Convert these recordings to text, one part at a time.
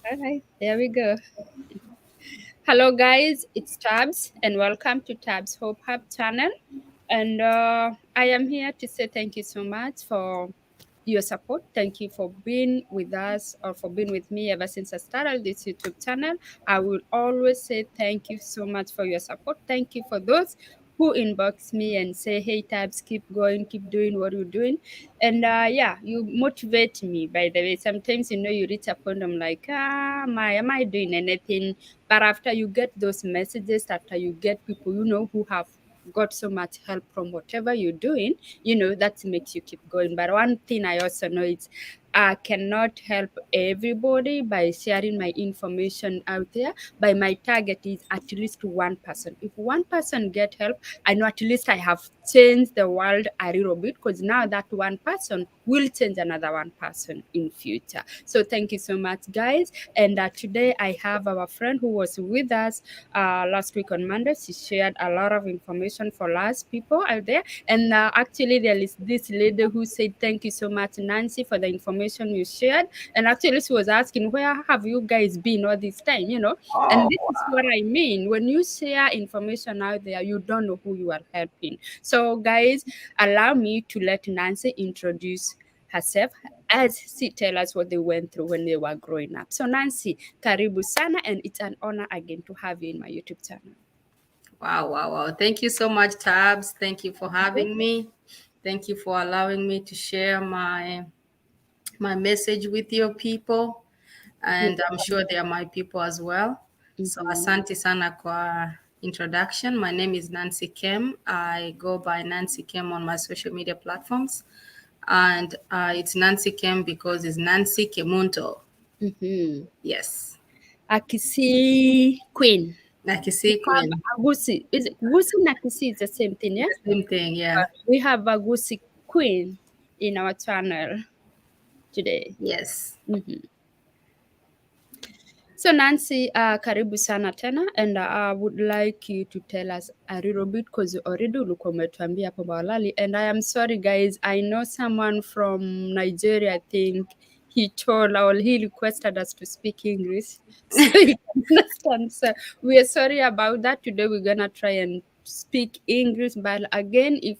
All right, there we go. Hello, guys. It's Tabs, and welcome to Tabs Hope Hub channel. And I am here to say thank you so much for your support. Thank you for being with us or for being with me ever since I started this YouTube channel. I will always say thank you so much for your support. Thank you for those who inbox me and say, hey, Tabs, keep going, keep doing what you're doing. And yeah, you motivate me, by the way. Sometimes, you reach a point, I'm like, am I doing anything? But after you get those messages, after you get people, who have got so much help from whatever you're doing, that makes you keep going. But one thing I also know is I cannot help everybody by sharing my information out there. But my target is at least one person. If one person get help, I know at least I have changed the world a little bit, because now that one person will change another one person in future. So thank you so much, guys. And today I have our friend who was with us last week on Monday. She shared a lot of information for us people out there. And actually, there is this lady who said, thank you so much, Nancy, for the information you shared. And actually, she was asking, where have you guys been all this time? And Oh, this is what I mean. When you share information out there, you don't know who you are helping. So, guys, allow me to let Nancy introduce herself as she tell us what they went through when they were growing up. So Nancy, karibu sana, and it's an honor again to have you in my YouTube channel. wow. Thank you so much, Tabs. Thank you for having me. Thank you for allowing me to share my message with your people. And I'm sure they are my people as well. So Mhm. asante sana kwa introduction. My name is Nancy Kem. I go by Nancy Kem on my social media platforms. And it's Nancy Kem because it's Nancy Kemunto. Mhm. Yes. Akisi Queen. Like you We see, have Queen. Agusi. Is it Gusi and Akisi is the same thing, yeah? The same thing, yeah. We have Agusi Queen in our channel today. Yes. Mhm. So Nancy, karibu sana tena, and I would like you to tell us a little bit, because already ulikuwa umetuambia hapo awali, and I am sorry guys, I know someone from Nigeria, I think he told or he requested us to speak English so you can understand. So we are sorry about that. Today we're gonna try and speak English, but again, if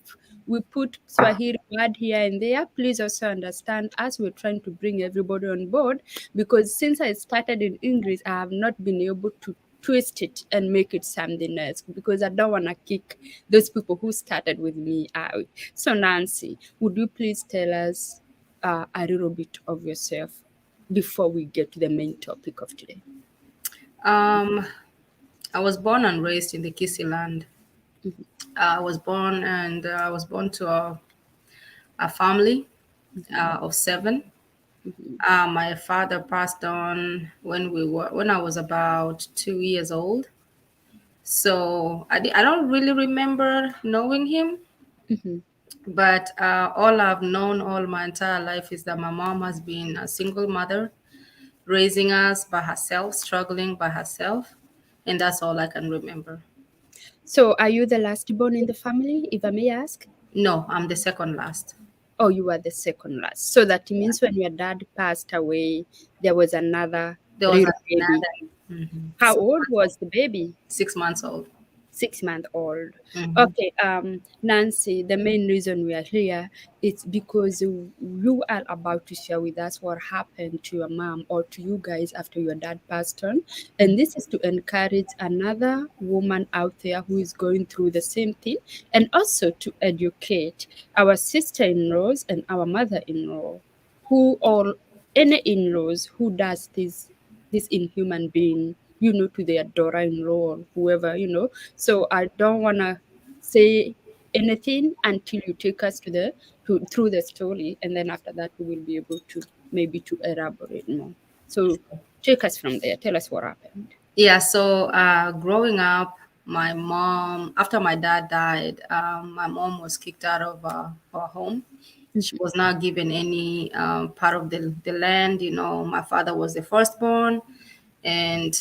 we put Swahili word here and there, please also understand us. We're trying to bring everybody on board, because since I started in English, I have not been able to twist it and make it something else, because I don't want to kick those people who started with me out. So, Nancy, would you please tell us a little bit of yourself before we get to the main topic of today? Um, I was born and raised in the Kisi land. Mhm, I was born to a family mhm, of seven. mhm, My father passed on when I was about 2 years old. So I don't really remember knowing him, mhm. but all I've known all my entire life is that my mom has been a single mother, raising us by herself, struggling by herself, and that's all I can remember. So, are you the last born in the family, if I may ask? No, I'm the second last. Oh, you were the second last. So that means when your dad passed away, there was another There was real baby. another How old was the baby? 6 months old. 6 month old. Hmm. Okay, Nancy, the main reason we are here is because you are about to share with us what happened to your mom or to you guys after your dad passed on. And this is to encourage another woman out there who is going through the same thing, and also to educate our sister-in-laws and our mother-in-law, who or any in-laws who does this inhuman being, to their daughter-in-law or whoever, so I don't want to say anything until you take us through the story, and then after that we will be able to maybe to elaborate more. So take us from there. Tell us what happened. Yeah, so growing up, my mom, after my dad died, my mom was kicked out of her home. She Mhm, was not given any part of the land. My father was the firstborn, and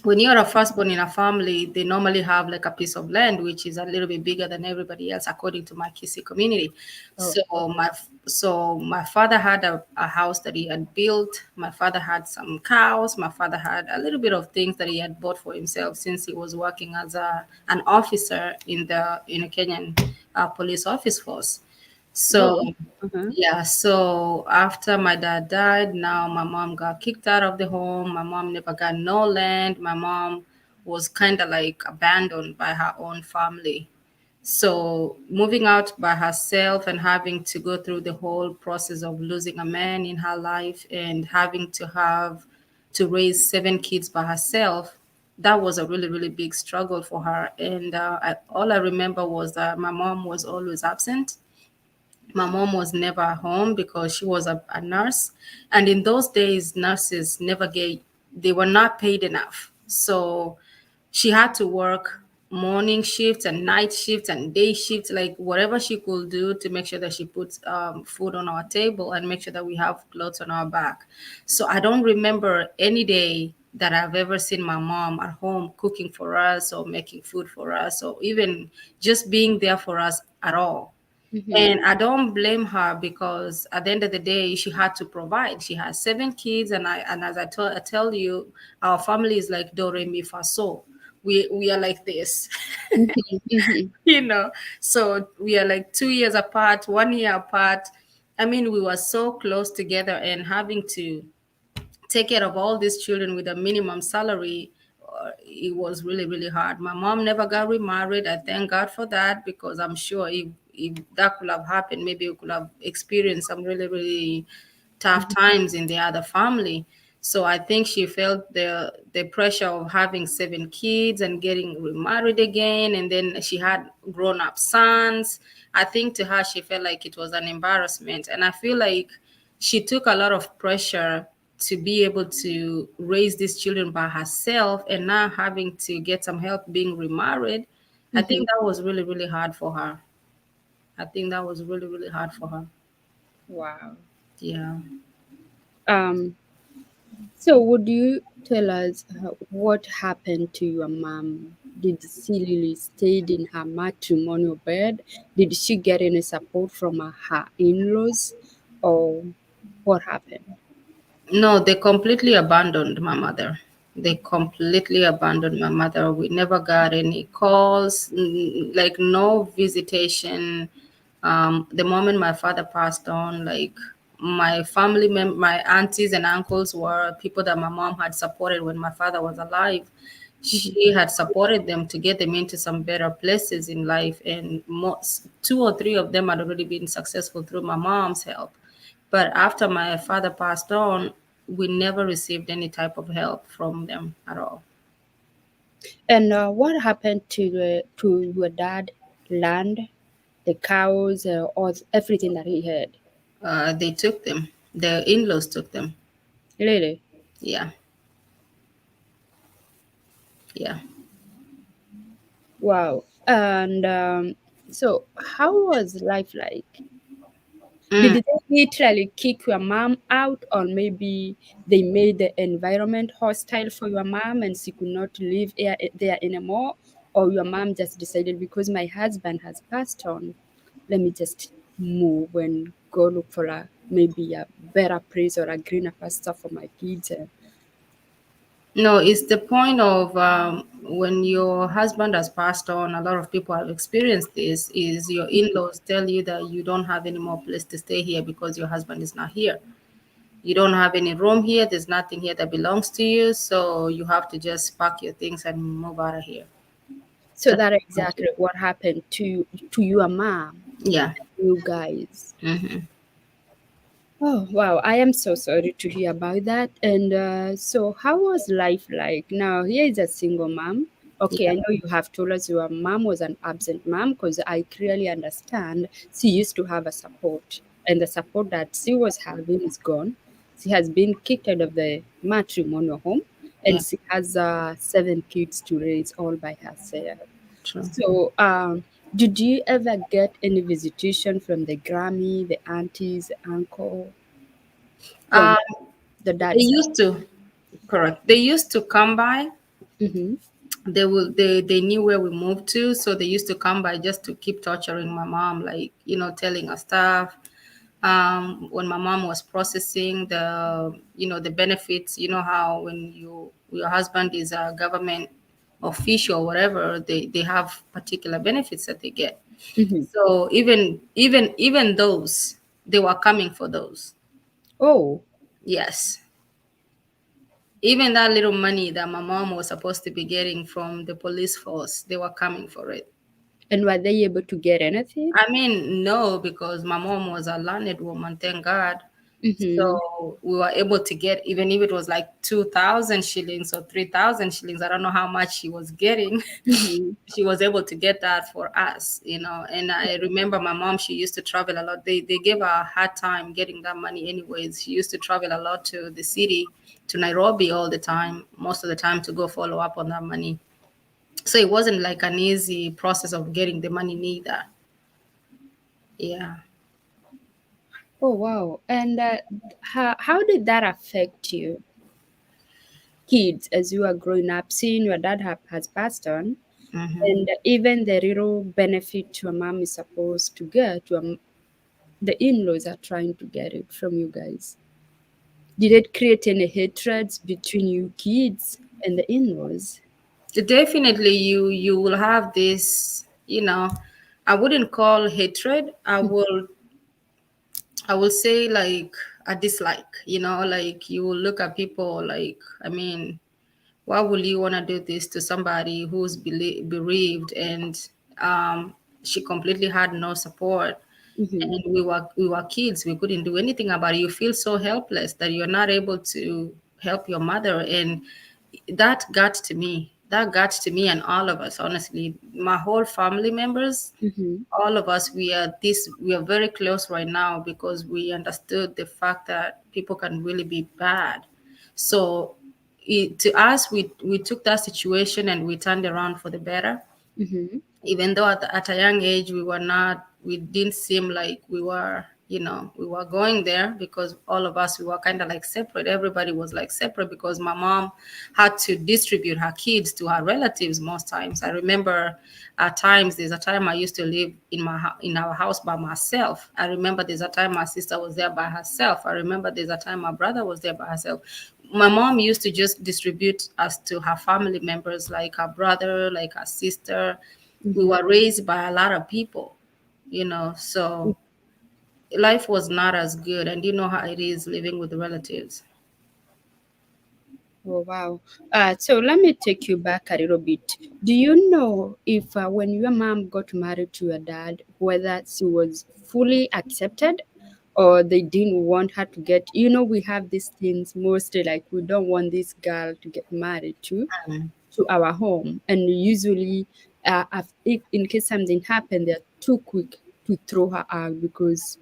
when you're a firstborn in a family, they normally have like a piece of land which is a little bit bigger than everybody else, according to my Kisi community. Oh, So my father had a house that he had built. My father had some cows. My father had a little bit of things that he had bought for himself since he was working as an officer in a Kenyan police office force. oh, So uh-huh. yeah, so after my dad died, now my mom got kicked out of the home. My mom never got no land. My mom was kind of like abandoned by her own family. So moving out by herself and having to go through the whole process of losing a man in her life and having to raise 7 kids by herself, that was a really, really big struggle for her. And all I remember was that my mom was always absent. My mom was never home because she was a nurse, and in those days nurses never get they were not paid enough, so she had to work morning shifts and night shifts and day shifts, like whatever she could do to make sure that she puts food on our table and make sure that we have clothes on our back. So I don't remember any day that I've ever seen my mom at home cooking for us or making food for us or even just being there for us at all. Mm-hmm. And I don't blame her because at the end of the day, she had to provide. She has 7 kids, and as I tell you, our family is like do re mi fa so. We are like this, Mm-hmm. Mm-hmm. you know. So we are like 2 years apart, 1 year apart. I mean, we were so close together, and having to take care of all these children with a minimum salary, it was really, really hard. My mom never got remarried. I thank God for that because I'm sure if that could have happened, maybe we could have experienced some really, really tough times in the other family. So I think she felt the pressure of having 7 kids and getting remarried again, and then she had grown up sons. I think to her she felt like it was an embarrassment, and I feel like she took a lot of pressure to be able to raise these children by herself, and now having to get some help being remarried. I Mm-hmm. think that was really, really hard for her. I think that was really, really hard for her. Wow. Yeah. Um, so would you tell us what happened to your mom? Did she really stayed in her matrimonial bed? Did she get any support from her in-laws, or what happened? No, they completely abandoned my mother. They completely abandoned my mother. We never got any calls, like no visitation. The moment my father passed on, like my aunties and uncles were people that my mom had supported when my father was alive. Mhm. She had supported them to get them into some better places in life, and 2 or 3 of them had already been successful through my mom's help. But after my father passed on, we never received any type of help from them at all. And what happened to your dad land, the cows, or everything that he had? They took them. The in-laws took them. Really? Yeah, yeah. Wow. And so, how was life like? Did Mm. they literally kick your mom out, or maybe they made the environment hostile for your mom and she could not live there anymore? Or your mom just decided, because my husband has passed on, let me just move and go look for maybe a better place or a greener pasture for my kids. No, it's the point of when your husband has passed on. A lot of people have experienced this. Is your in-laws tell you that you don't have any more place to stay here because your husband is not here. You don't have any room here. There's nothing here that belongs to you. So you have to just pack your things and move out of here. So That's that what exactly what happened to your mom, yeah. you guys. Hmm. Oh, wow. I am so sorry to hear about that. And so, how was life like? Now, here is a single mom. Okay, I Yeah. know you have told us your mom was an absent mom because I clearly understand she used to have a support, and the support that she was having is gone. She has been kicked out of the matrimonial home, and Yeah. she has 7 kids to raise all by herself. True. So, did you ever get any visitation from the Grammy, the aunties, the uncle, from Um, the they dad side? used to, correct. They used to come by. Mm-hmm. They knew where we moved to, so they used to come by just to keep torturing my mom, like, telling her stuff. When my mom was processing the benefits, how when your husband is a government official or whatever, they have particular benefits that they get. Mm-hmm. So even those, they were coming for those. Oh, Yes. Even that little money that my mom was supposed to be getting from the police force, they were coming for it. and were they able to get anything? I mean, no, because my mom was a learned woman, thank God. Mm-hmm. So we were able to get, even if it was like 2,000 shillings or 3,000 shillings, I don't know how much she was getting. Mm-hmm. She was able to get that for us, And I remember my mom, she used to travel a lot. They gave her a hard time getting that money, anyways. She used to travel a lot to the city, to Nairobi all the time, most of the time, to go follow up on that money. So it wasn't like an easy process of getting the money, neither. Yeah. Oh, wow. And how did that affect you, kids, as you are growing up, seeing your dad has passed on, Hmm. and even the little benefit your mom is supposed to get, the in-laws are trying to get it from you guys? Did it create any hatreds between you kids and the in-laws? Definitely, you will have this. I wouldn't call hatred. I will say like a dislike. Like you will look at people like, I mean, why would you want to do this to somebody who's bereaved, and she completely had no support, Mm-hmm. and we were kids, we couldn't do anything about it. You feel so helpless that you're not able to help your mother, and that got to me and all of us, honestly, my whole family members, Mm-hmm. all of us, we are very close right now because we understood the fact that people can really be bad. So to us, we took that situation and we turned around for the better. Mm-hmm. Even though at a young age we didn't seem like we were going there, because all of us, we were kind of like separate. Everybody was like separate because my mom had to distribute her kids to her relatives most times. I remember at times, there's a time I used to live in our house by myself. I remember there's a time my sister was there by herself. I remember there's a time my brother was there by herself. My mom used to just distribute us to her family members, like her brother, like her sister. We Mm-hmm. were raised by a lot of people, so life was not as good. And you know how it is living with relatives. Oh, wow. So let me take you back a little bit. Do you know if when your mom got married to your dad, whether she was fully accepted or they didn't want her to get, we have these things mostly like we don't want this girl to get married to our home. And usually, if in case something happened, they're too quick to throw her out because,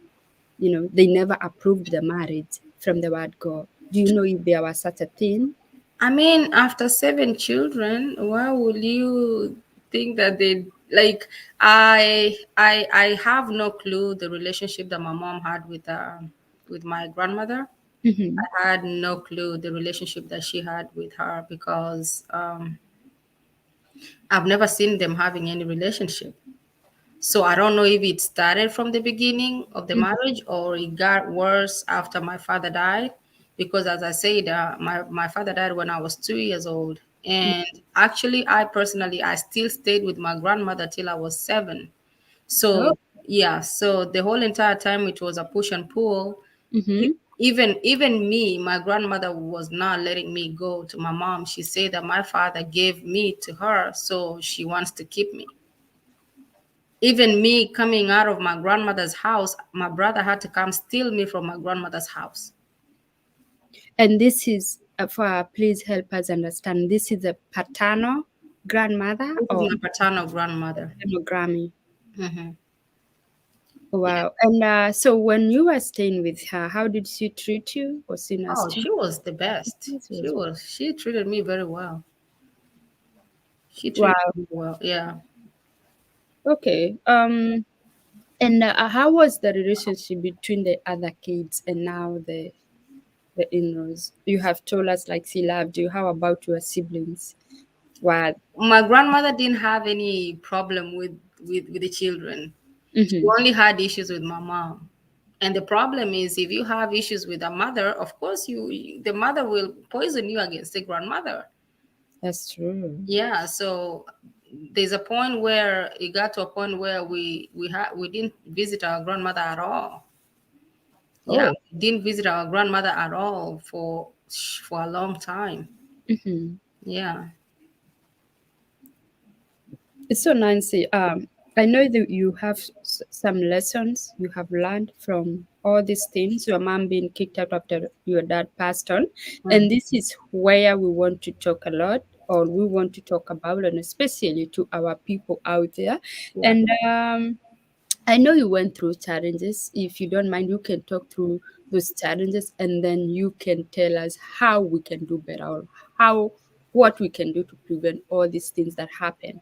they never approved the marriage from the word go. Do you know if there was such a thing? I mean, after 7 children, why would you think that they like? I have no clue the relationship that my mom had with my grandmother. Mhm. I had no clue the relationship that she had with her, because I've never seen them having any relationship. So I don't know if it started from the beginning of the Mhm. marriage or it got worse after my father died. Because as I said, my father died when I was 2 years old. And actually, I personally, I still stayed with my grandmother till I was 7. Oh. So yeah, so the whole entire time it was a push and pull. Mhm. Even me, my grandmother was not letting me go to my mom. She said that my father gave me to her, so she wants to keep me. Even me coming out of my grandmother's house, my brother had to come steal me from my grandmother's house. And this is for please help us understand. This is a paternal grandmother This is or my paternal grandmother. maternal Grammy. Hmm. Yeah. Wow. And so when you were staying with her, how did she treat you? Was she nice Oh, to she was the best. you? She She was was. She treated me very well. She treated wow. me well. Yeah. Okay. And how was the relationship between the other kids and now the in-laws? You have told us like she loved you. How about your siblings? What? My grandmother didn't have any problem with the children. She Mm-hmm. only had issues with my mom. And the problem is, if you have issues with a mother, of course the mother will poison you against the grandmother. That's true. Yeah, so there's a point where it got to a point where we didn't visit our grandmother at all. Yeah, Oh. we didn't visit our grandmother at all for a long time. Mm-hmm. Yeah. So, Nancy, I know that you have some lessons you have learned from all these things. Your mom being kicked out after your dad passed on, and Mhm. this is where we want to talk a lot, or we want to talk about, and especially to our people out there. Yeah. And I know you went through challenges. If you don't mind, you can talk through those challenges, and then you can tell us how we can do better, or how what we can do to prevent all these things that happen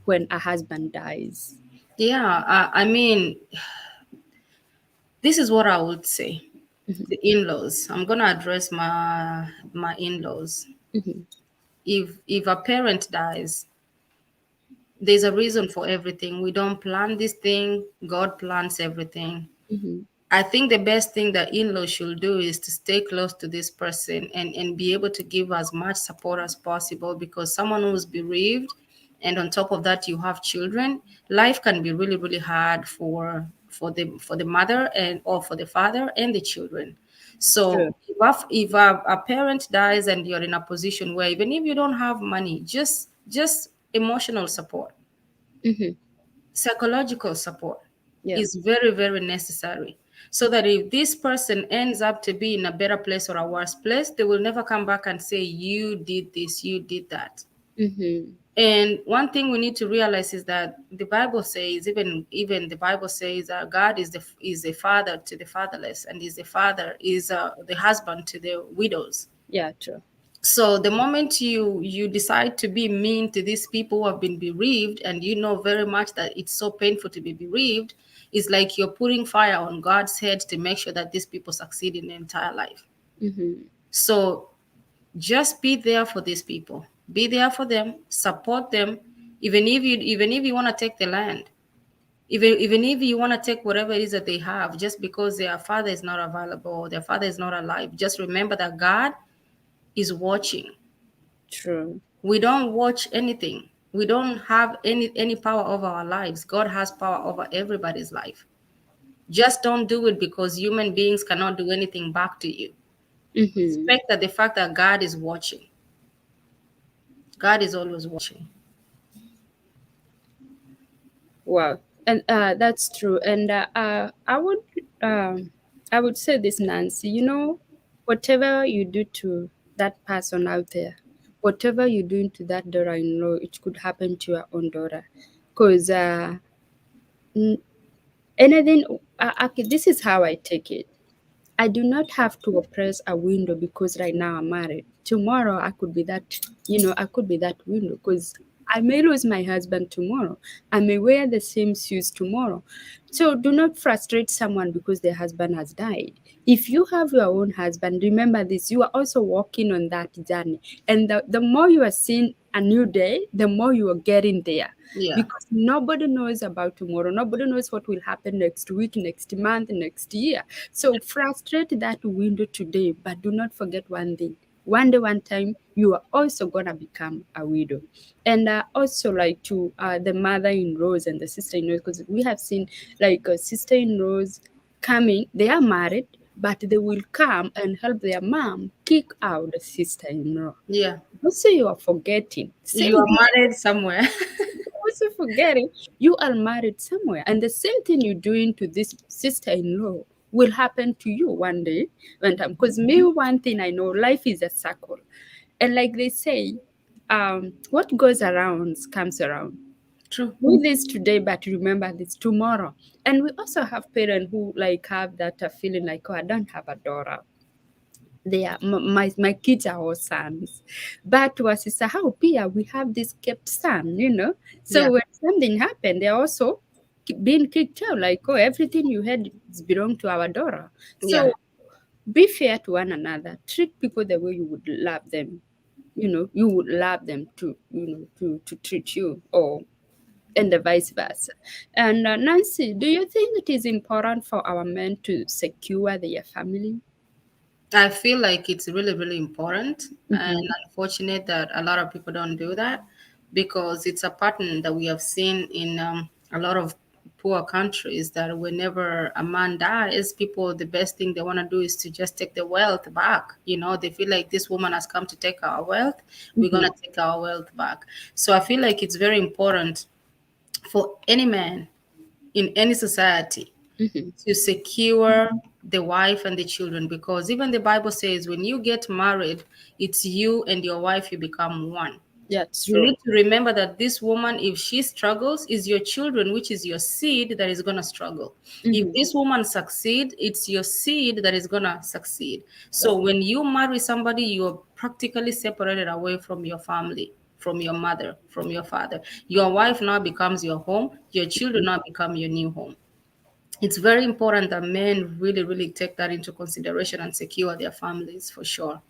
when a husband dies. Yeah, I mean, this is what I would say. Mhm, The in-laws. I'm gonna address my in-laws. mhm, If a parent dies, there's a reason for everything. We don't plan this thing. God plans everything. mhm. I think the best thing that in-laws should do is to stay close to this person and be able to give as much support as possible, because someone who's bereaved and on top of that you have children, life can be really, really hard for the mother and or for the father and the children. True. So if a parent dies and you're in a position where even if you don't have money, just emotional support, Mhm. psychological support Yeah. is very, very necessary, so that if this person ends up to be in a better place or a worse place, they will never come back and say you did this, you did that. Mhm. And one thing we need to realize is that the Bible says, even the Bible says that God is the father to the fatherless, and is the father is the husband to the widows. Yeah. True. So the moment you decide to be mean to these people who have been bereaved, and you know very much that it's so painful to be bereaved, it's like you're putting fire on God's head to make sure that these people succeed in their entire life. Mhm. So just be there for these people. Be there for them, support them, even if you want to take the land, even if you want to take whatever it is that they have, just because their father is not available or their father is not alive. Just remember that God is watching. True. We don't watch anything. We don't have any power over our lives. God has power over everybody's life. Just don't do it because human beings cannot do anything back to you. Mhm. Expect that the fact that God is watching. God is always watching. Wow. And that's true. And um, I would say this, Nancy. Whatever you do to that person out there, whatever you do to that daughter-in-law, it could happen to your own daughter, because anything. Okay, this is how I take it. I do not have to oppress a window because right now I'm married. Tomorrow I could be that window, because I may lose my husband tomorrow. I may wear the same shoes tomorrow. So do not frustrate someone because their husband has died. If you have your own husband, remember this, you are also walking on that journey. And the more you are seeing a new day, the more you are getting there, Yeah. because nobody knows about tomorrow. Nobody knows what will happen next week, next month, next year. So frustrate that window today, but do not forget one thing. One day, one time, you are also gonna become a widow. And also, like to the mother-in-laws and the sister-in-laws, because we have seen like sister-in-laws coming. They are married, but they will come and help their mom kick out the sister-in-law. Yeah. Also, you are forgetting. You Same are thing, married somewhere. also forgetting you are married somewhere, and the same thing you're doing to this sister-in-law will happen to you one day, one time. Because me, one thing I know, life is a circle, and like they say, what goes around comes around. True. Do this today, but remember this tomorrow. And we also have parents who like have that feeling like, oh, I don't have a daughter, my kids are all sons. But to our sister, how pia we have this kept son. So Yeah. when something happened, they're also being kicked out, like, oh, everything you had is belong to our daughter. Yeah. So be fair to one another. Treat people the way you would love them. you would love them to, to treat you, or and the vice versa. And Nancy, do you think it is important for our men to secure their family? I feel like it's really, really important, and Mm-hmm. unfortunate that a lot of people don't do that, because it's a pattern that we have seen in a lot of poor countries, that whenever a man dies, people, the best thing they want to do is to just take the wealth back. They feel like this woman has come to take our wealth, we're going Mm-hmm. to take our wealth back. So I feel like it's very important for any man in any society Mm-hmm. to secure the wife and the children, because even the Bible says when you get married, it's you and your wife, you become one. That's You true. need to remember that this woman, if she struggles, is your children, which is your seed, that is going to struggle. If Mm-hmm. this woman succeed, it's your seed that is going to succeed. So That, when you marry somebody, you're practically separated away from your family, from your mother, from your father. Your wife now becomes your home, your children now become your new home. It's very important that men really, really take that into consideration and secure their families for sure.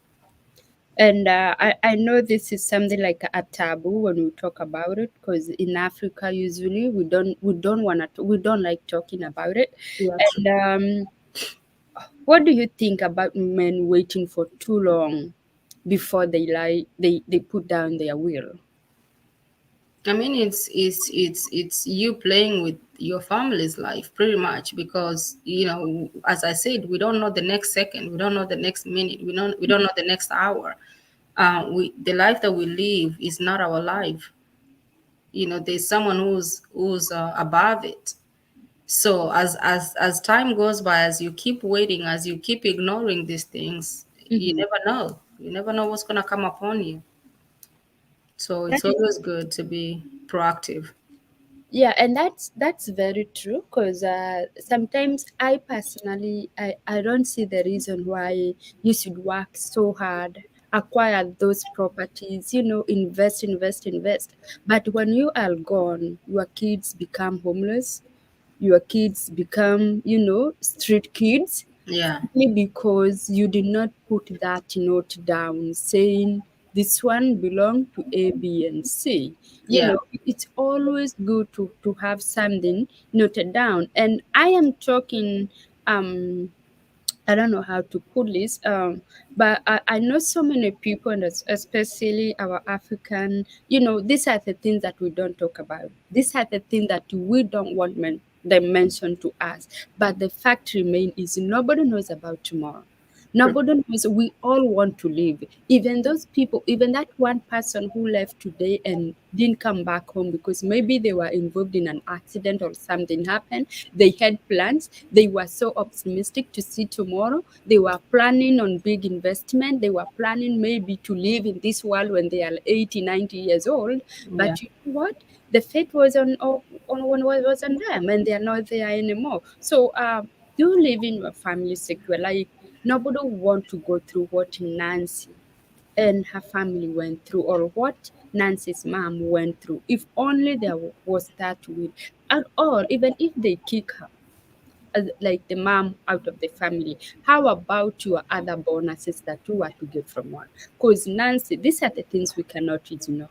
and I know this is something like a taboo when we talk about it, because in Africa usually we don't like talking about it. Yeah, true. And what do you think about men waiting for too long before they put down their will? I mean, it's you playing with your family's life pretty much, because as I said, we don't know the next second, we don't know the next minute, we don't know the next hour. We The life that we live is not our life. There's someone who's above it. So as time goes by, as you keep waiting, as you keep ignoring these things, you Mm-hmm. never know. You never know what's gonna come upon you. So That it's is, always good to be proactive. yeah, and that's very true, because sometimes I personally I don't see the reason why you should work so hard, acquire those properties, invest, invest, invest. But when you are gone, your kids become homeless, your kids become, street kids, Yeah, simply because you did not put that note down saying this one belong to A, B, and C. yeah, It's always good to have something noted down. And I am talking, um I don't know how to put this, but I know so many people, and especially our African, these are the things that we don't talk about. These are the things that we don't want them mentioned to us. But the fact remains is nobody knows about tomorrow. Nobody knows. We all want to live. Even those people, even that one person who left today and didn't come back home because maybe they were involved in an accident or something happened. They had plans. They were so optimistic to see tomorrow. They were planning on big investment. They were planning maybe to live in this world when they are 80, 90 years old. yeah, But you know what? The fate was was on them, and they are not there anymore. So do live in your family secure. Like nobody want to go through what Nancy and her family went through, or what Nancy's mom went through. If only there was that will at all, even if they kick her, like the mom out of the family, how about your other bonuses that you are to get from one? Because Nancy, these are the things we cannot ignore.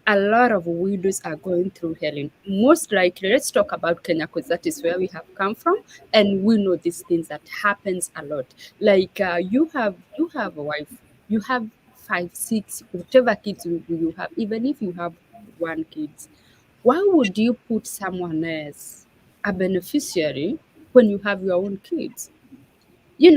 A lot of widows are going through hell. Most likely, let's talk about Kenya because that is where we have come from, and we know these things that happens a lot. Like you have a wife, you have five, six, whatever kids you have. Even if you have one kids, why would you put someone else a beneficiary when you have your own kids?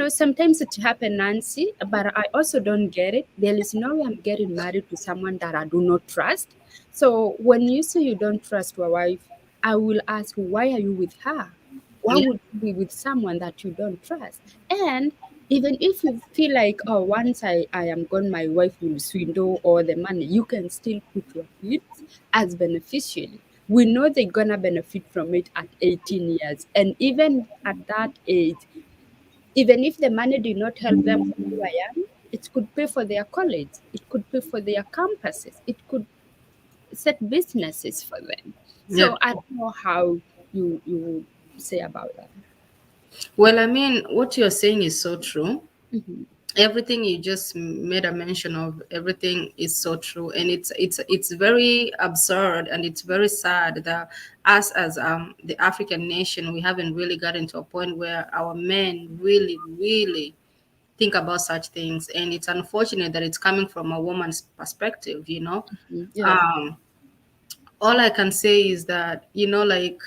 Sometimes it happen, Nancy, but I also don't get it. There is no way I'm getting married to someone that I do not trust. So when you say you don't trust your wife, I will ask, why are you with her? Why yeah, would you be with someone that you don't trust? And even if you feel like, oh, once I am gone, my wife will swindle all the money, you can still put your kids as beneficiary. We know they're gonna benefit from it at 18 years. And even at that age, even if the money did not help them from who I am, it could pay for their college, it could pay for their campuses, it could set businesses for them. yeah. So I don't know how you would say about that. Well, I mean, what you're saying is so true. Mhm. everything you just made a mention of, everything is so true, and it's very absurd, and it's very sad that us as the African nation, we haven't really gotten to a point where our men really think about such things, and it's unfortunate that it's coming from a woman's perspective, you know. Yeah. um all I can say is that, like,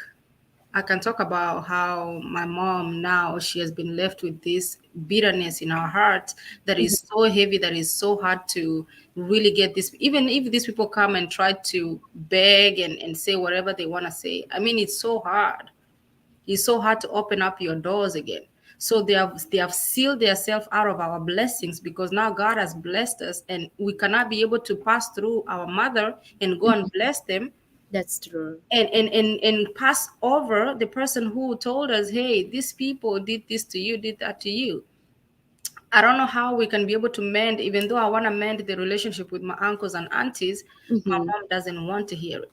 I can talk about how my mom now, she has been left with this bitterness in her heart that Mhm. is so heavy, that is so hard to really get this. Even if these people come and try to beg and say whatever they want to say, I mean, it's so hard. It's so hard to open up your doors again. So they have sealed themselves out of our blessings, because now God has blessed us, and we cannot be able to pass through our mother and go and bless them, That's true. and pass over the person who told us, hey, these people did this to you, did that to you. I don't know how we can be able to mend, even though I want to mend the relationship with my uncles and aunties. My Hmm. mom doesn't want to hear it.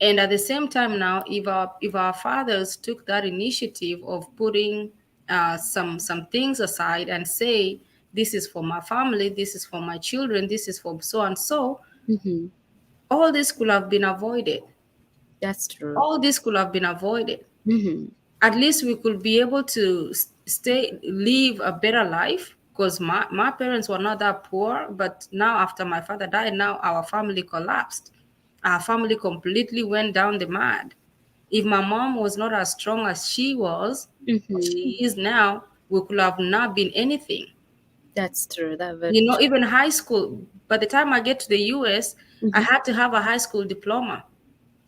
And at the same time now, if our fathers took that initiative of putting some things aside and say, this is for my family, this is for my children, this is for so and so, Hmm. all this could have been avoided. That's true. All this could have been avoided. Hmm. At least we could be able to stay, live a better life, because my parents were not that poor, but now after my father died, now our family collapsed. Our family completely went down the mud. If my mom was not as strong as she was, or Hmm. she is now, we could have not been anything. That's true. That's very true. Even high school, by the time I get to the US, I Hmm. had to have a high school diploma.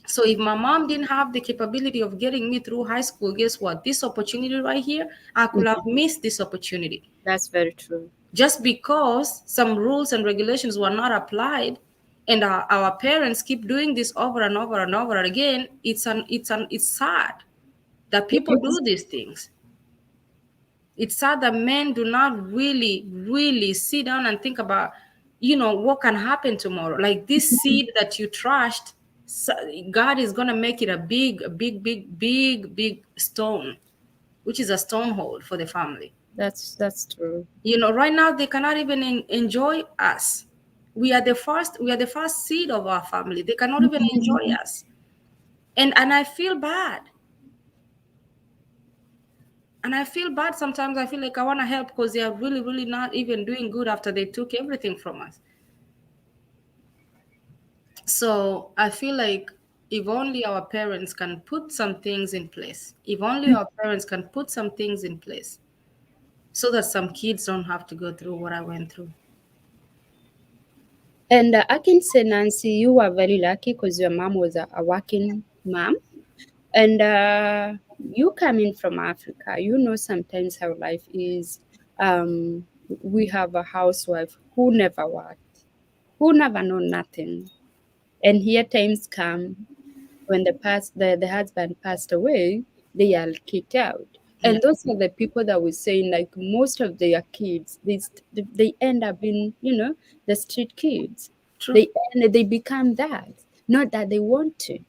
So if my mom didn't have the capability of getting me through high school, guess what? This opportunity right here, I could have Hmm. missed this opportunity, That's very true. just because some rules and regulations were not applied, and our parents keep doing this over and over and over again. It's sad that It people is. do these things. It's sad that men do not really sit down and think about, what can happen tomorrow. Like this seed that you trashed, God is gonna make it a big stone, which is a stronghold for the family. That's true. Right now they cannot even enjoy us. We are the first seed of our family. They cannot even enjoy us, and I feel bad. And I feel bad sometimes. I feel like I want to help, because they are really not even doing good after they took everything from us. So I feel like if only our parents can put some things in place, if only our parents can put some things in place, so that some kids don't have to go through what I went through. And I can say, Nancy, you were very lucky because your mom was a working mom. And you coming from Africa, you know sometimes how life is. We have a housewife who never worked, who never know nothing. And here times come when the husband passed away, they are kicked out. Yeah, And those are the people that were saying like most of their kids, they end up being, the street kids. true. They become that. Not that they want to,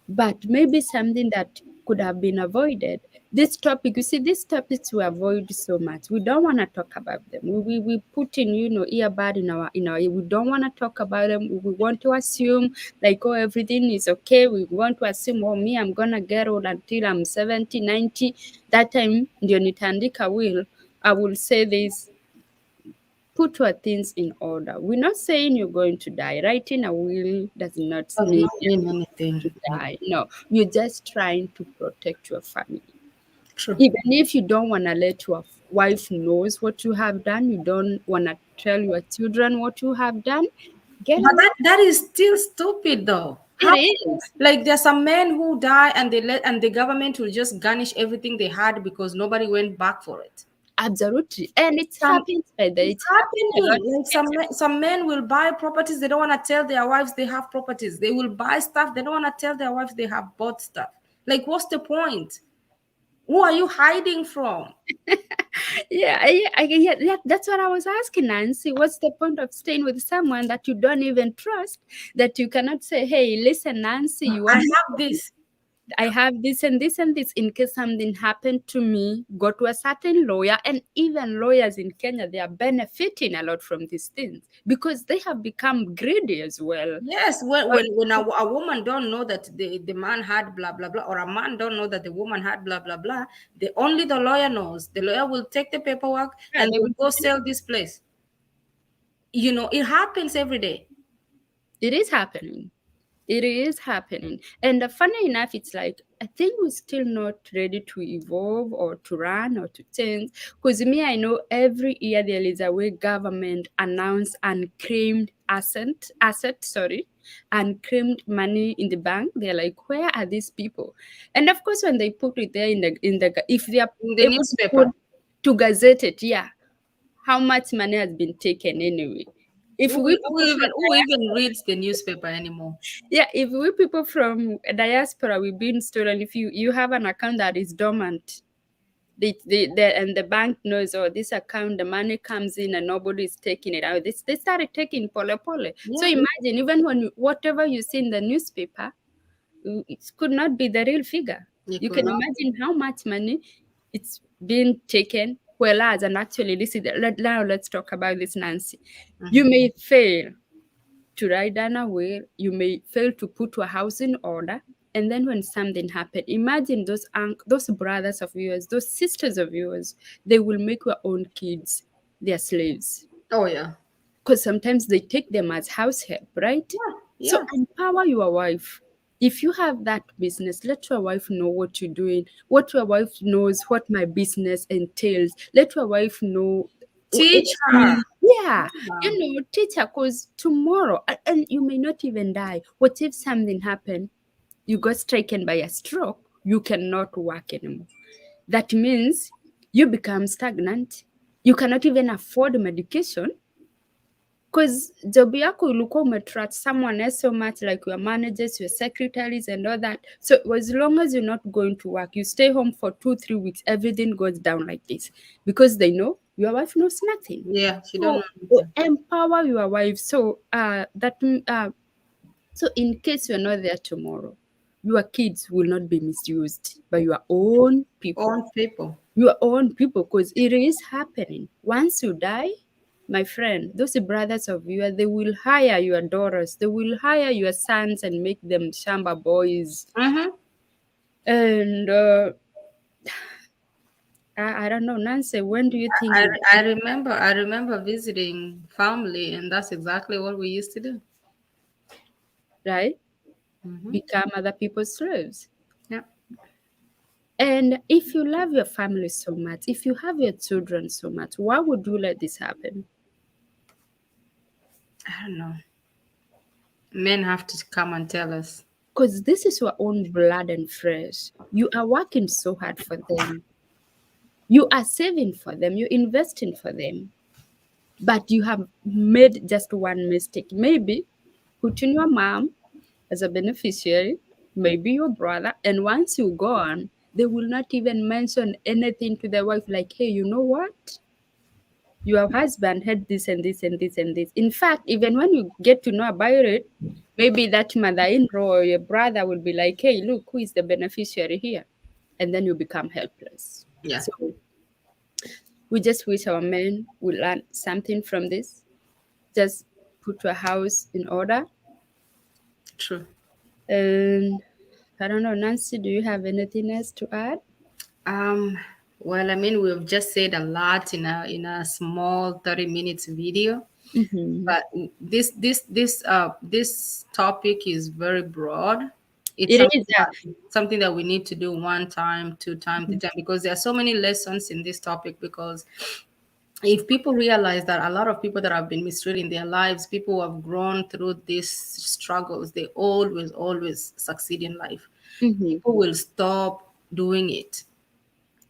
but maybe something that could have been avoided. This topic, you see, these topics we avoid so much. We don't want to talk about them. We put in, earbud in our ear. We don't want to talk about them. We want to assume like, oh, everything is okay. We want to assume, oh, me, I'm gonna get old until I'm 70, 90. That time ndio nitaandika will. I will say this: put your things in order. We're not saying you're going to die. Writing a will does not Does mean not mean anything. to die. No, you're just trying to protect your family. True. Even if you don't want to let your wife knows what you have done, you don't want to tell your children what you have done, get But away. that is still stupid though. It How, is. like, there's some men who die, and the government will just garnish everything they had because nobody went back for it. Absolutely. And it Some happens by the It's it happens a lot happening. in Like some men will buy properties. They don't want to tell their wives they have properties. They will buy stuff. They don't want to tell their wives they have bought stuff. Like, what's the point? Who are you hiding from? yeah, that's what I was asking, Nancy. What's the point of staying with someone that you don't even trust, that you cannot say, hey, listen, Nancy, you I want have this. I have this and this and this. In case something happened to me, go to a certain lawyer. And even lawyers in Kenya, they are benefiting a lot from these things because they have become greedy as well. Yes, when Uh, a woman don't know that the man had blah blah blah, or a man don't know that the woman had blah blah blah, the only the lawyer knows. The lawyer will take the paperwork yeah, and they will will go put it. sell this place. You know, it happens every day. It is happening. It is happening. And funny enough, it's like, I think we're still not ready to evolve or to run or to change. Because me, I know every year there is a way government announce unclaimed unclaimed money in the bank. They're like, where are these people? And of course, when they put it there if they are In the able to put newspaper. to gazette it, yeah, how much money has been taken anyway? If we people from Who even reads the newspaper anymore? yeah, if we people from diaspora we've been stolen, if you have an account that is dormant, and the bank knows, oh, this account, the money comes in and nobody is taking it out. They started taking pole pole. So Yeah, imagine, even when whatever you see in the newspaper, it could not be the real figure. you You could can not. imagine how much money it's been taken. Whereas, and actually, now let's talk about this, Nancy. You Mhm. may fail to write down a will, you may fail to put your house in order, and then when something happened, imagine those brothers of yours, those sisters of yours, they will make your own kids their slaves Oh yeah, because sometimes they take them as house help, right? yeah, So yeah. empower your wife. If you have that business, let your wife know what you're doing, what your wife knows, what my business entails. Let your wife know Teach her. anything. Yeah, Yeah. teach her because tomorrow, and you may not even die. What if something happened? You got stricken by a stroke, you cannot work anymore. That means you become stagnant. You cannot even afford medication because job yako ulikuwa umetrust someone else so much, like your managers, your secretaries and all that. So as long as you're not going to work, you stay home for 2 3 weeks, everything goes down like this because they know your wife knows nothing. Yeah, she don't know So anything. empower your wife. So in case you're not there tomorrow, your kids will not be misused by your own people, Own people. because it is happening. Once you die, my friend, those brothers of yours, they will hire your daughters, they will hire your sons and make them shamba boys. Mm-hmm. And I don't know, Nancy, when do you think, I remember visiting family, and that's exactly what we used to do. right? Mm-hmm. Become other people's slaves. Yeah, And if you love your family so much, if you have your children so much, why would you let this happen? I don't know. Men have to come and tell us. Because this is your own blood and flesh. You are working so hard for them. You are saving for them. You're investing for them. But you have made just one mistake. Maybe putting your mom as a beneficiary, maybe your brother. And once you go on, they will not even mention anything to their wife like, hey, you know what? Your husband had this and this and this and this. In fact, even when you get to know about it, maybe that mother-in-law or your brother will be like, hey, look, who is the beneficiary here? And then you become helpless. Yeah, So we just wish our men would learn something from this. Just put your house in order. true. And I don't know, Nancy, do you have anything else to add? Um, well, I mean, we've just said a lot in a small 30 minutes video, Mm-hmm. but this topic is very broad. It's It is, something that we need to do one time, two time, three time, because there are so many lessons in this topic. Because if people realize that a lot of people that have been mistreated in their lives, people who have grown through these struggles, they always succeed in life. mm-hmm. People will stop doing it,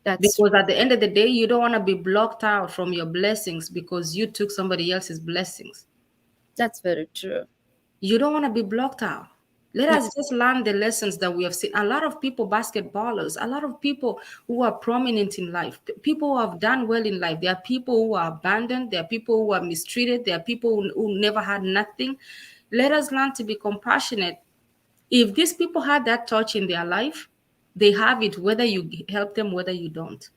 That's because at the end of the day, you don't want to be blocked out from your blessings because you took somebody else's blessings. that's very true. You don't want to be blocked out. Let No, us just learn the lessons that we have seen. A lot of people, basketballers, a lot of people who are prominent in life, people who have done well in life. There are people who are abandoned. There are people who are mistreated. There are people who never had nothing. Let us learn to be compassionate If these people had that touch in their life, they have it whether you help them, whether you don't.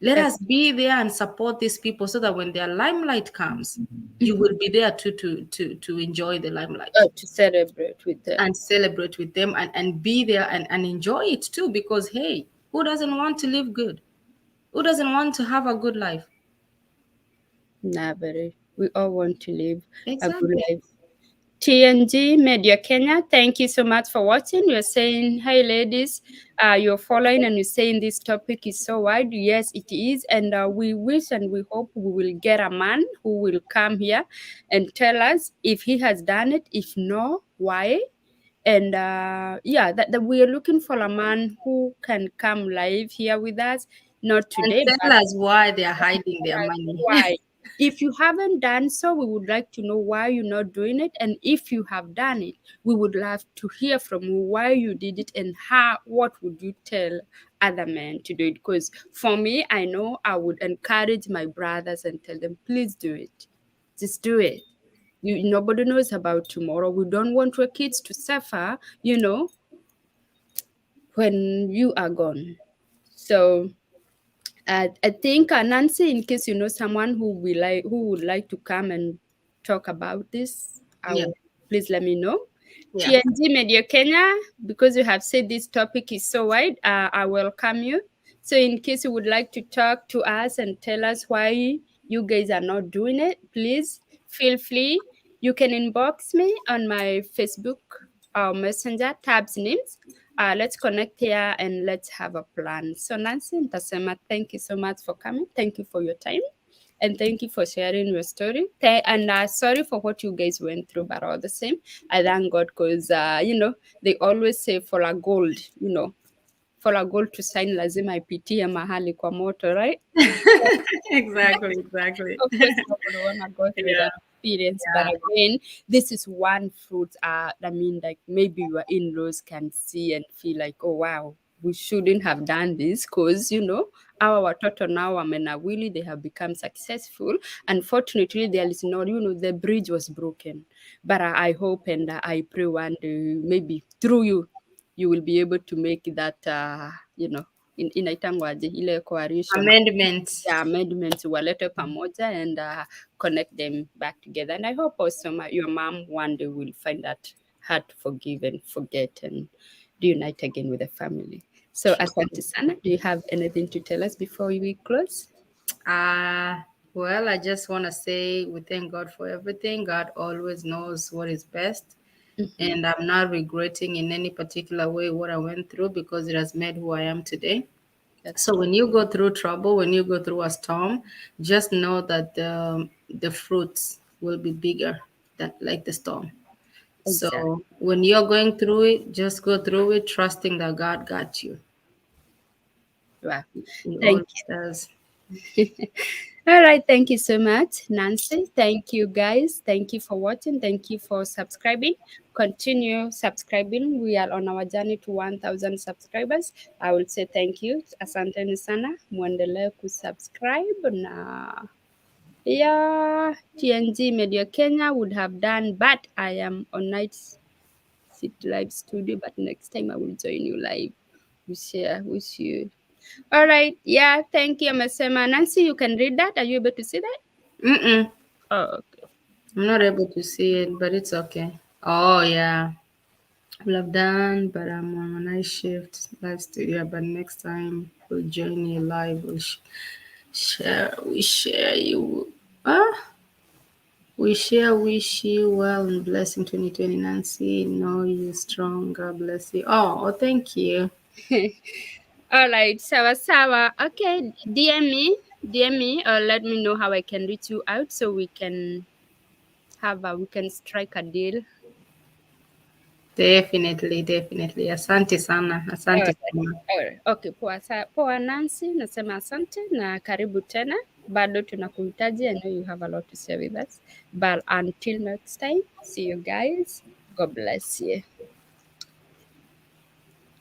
Let Ex- us be there and support these people so that when their limelight comes, you will be there to enjoy the limelight to celebrate with them. and celebrate with them and be there and enjoy it too. Because hey, who doesn't want to live good? Who doesn't want to have a good life? Never. We all want to live a good Exactly. life. TNG Media Kenya, thank you so much for watching. You're saying, hey ladies, you're following and you're saying this topic is so wide. Yes, it is. And we wish and we hope we will get a man who will come here and tell us if he has done it. If no, why? And yeah, that we are looking for a man who can come live here with us, not And today, tell but us why they are hiding their money. why. If you haven't done so, we would like to know why you're not doing it. And if you have done it, we would love to hear from you why you did it and what would you tell other men to do it. Because for me, I know I would encourage my brothers and tell them, please do it. Just do it. Nobody knows about tomorrow. We don't want our kids to suffer, when you are gone. So I think Nancy, in case you know someone who would like to come and talk about this, Yeah, please let me know. yeah. TNG Media Kenya, because you have said this topic is so wide, I welcome you. So in case you would like to talk to us and tell us why you guys are not doing it, please feel free. You can inbox me on my Facebook or Messenger, tabs names. Let's connect here and let's have a plan. So Nancy Ntasema, thank you so much for coming. Thank you for your time. And thank you for sharing your story. And sorry for what you guys went through, but all the same, I thank God because, they always say for a gold, for a gold to shine lazima ipitie mahali kwa moto, right? Exactly, exactly. Of course, nobody wanna go through Yeah, that experience, but yeah. again, this is one fruit. I mean, like maybe your in-laws can see and feel like, oh wow, we shouldn't have done this because our watoto now wamenawili, they have become successful. Unfortunately, there is not, the bridge was broken. But I hope and I pray one day, maybe through you, you will be able to make that, inaitangwaje ile coalition, Amendments. yeah, amendments walete pamoja and connect them back together. And I hope also your mom one day will find that hard to forgive and forget and reunite again with the family. So, asante sana. Do you have anything to tell us before we close? Uh, well, I just want to say we thank God for everything. God always knows what is best. Mm-hmm. And I'm not regretting in any particular way what I went through because it has made who I am today. That's So true. when you go through trouble, when you go through a storm, just know that the fruits will be bigger than like the storm. Exactly. So when you're going through it, just go through it, trusting that God got you. Wow. He Thank always does. All right. Thank you so much, Nancy. Thank you, guys. Thank you for watching. Thank you for subscribing. Continue subscribing. We are on our journey to 1,000 subscribers. I will say thank you. Asanteni sana. Muendelee kusubscribe na yeah, TNG Media Kenya would have done, but I am on Night Sit Live Studio. But next time I will join you live. We share with you. All right. Yeah. Thank you, Masema. Nancy, you can read that. Are you able to see that? Mm-mm. Oh, I'm not able to see it, but it's okay. Oh yeah. Will have done, but I'm on a night shift live studio. But next time we'll join you live. We share you. Ah, we share. Wish you well and blessing 2020, Nancy. Know you strong. God bless you. Oh, thank you. okay. All right. Sawa sawa. Okay. DM me, or let me know how I can reach you out so we can strike a deal. Definitely, definitely. Asante sana. Asante Alright, sana. alright. Okay, poa Nancy, nasema asante na karibu tena. Bado tunakuhitaji. I know you have a lot to share with us. But until next time, see you guys. God bless you.